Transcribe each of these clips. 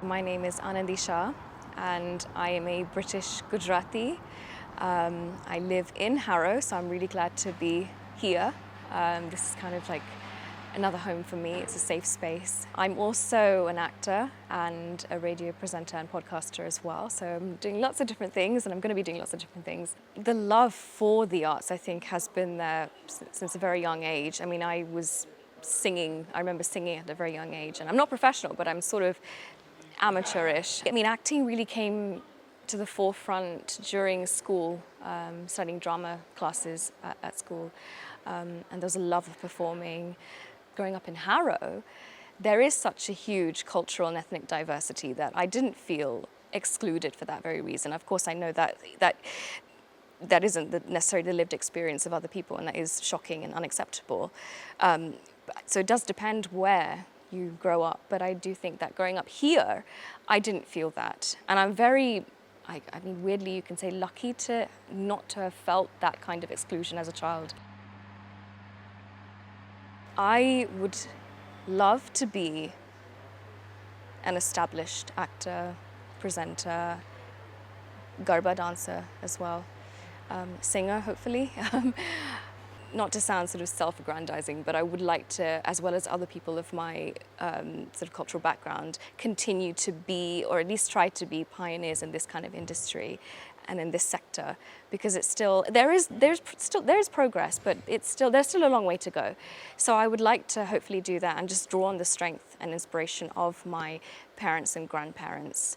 My name is Anandi Shah and I am a British Gujarati. I live in Harrow, so I'm really glad to be here. This is kind of like another home for me. It's a safe space. I'm also an actor and a radio presenter and podcaster as well. So I'm doing lots of different things and I'm going to be doing lots of different things. The love for the arts, I think, has been there since a very young age. I mean, I remember singing at a very young age, and I'm not professional, but I'm sort of amateurish. I mean, acting really came to the forefront during school, studying drama classes at school, and there was a love of performing. Growing up in Harrow, there is such a huge cultural and ethnic diversity that I didn't feel excluded for that very reason. Of course, I know that isn't necessarily the lived experience of other people, and that is shocking and unacceptable. So it does depend where you grow up, but I do think that growing up here, I didn't feel that. And I'm very, I mean, weirdly you can say lucky to not to have felt that kind of exclusion as a child. I would love to be an established actor, presenter, garba dancer as well, singer hopefully. Not to sound sort of self-aggrandizing, but I would like to, as well as other people of my sort of cultural background, continue to be, or at least try to be, pioneers in this kind of industry and in this sector, because it's still there is progress, but there's still a long way to go. So I would like to hopefully do that and just draw on the strength and inspiration of my parents and grandparents,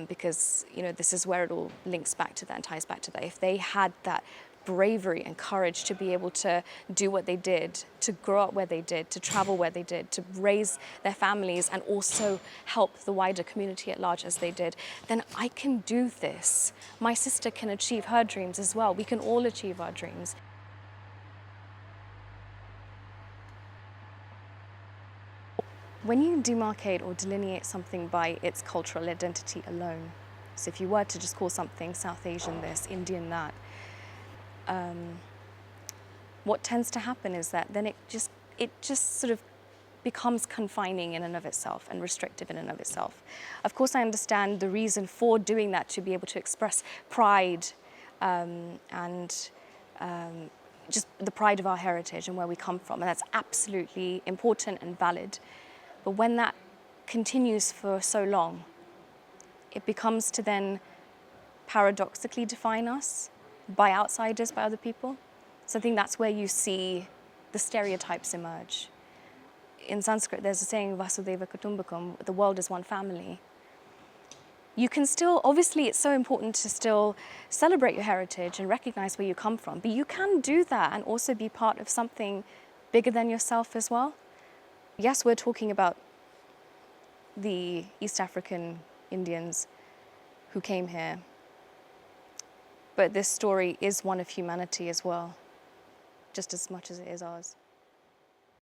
because this is where it all links back to that and ties back to that. If they had that bravery and courage to be able to do what they did, to grow up where they did, to travel where they did, to raise their families and also help the wider community at large as they did, then I can do this. My sister can achieve her dreams as well. We can all achieve our dreams. When you demarcate or delineate something by its cultural identity alone, so if you were to just call something South Asian this, Indian that, what tends to happen is that then it just sort of becomes confining in and of itself and restrictive in and of itself. Of course, I understand the reason for doing that, to be able to express pride and just the pride of our heritage and where we come from, and that's absolutely important and valid. But when that continues for so long, it becomes to then paradoxically define us by outsiders, by other people. So I think that's where you see the stereotypes emerge. In Sanskrit, there's a saying, Vasudeva Kutumbakam, the world is one family. You can still, obviously it's so important to still celebrate your heritage and recognize where you come from, but you can do that and also be part of something bigger than yourself as well. Yes, we're talking about the East African Indians who came here, but this story is one of humanity as well, just as much as it is ours.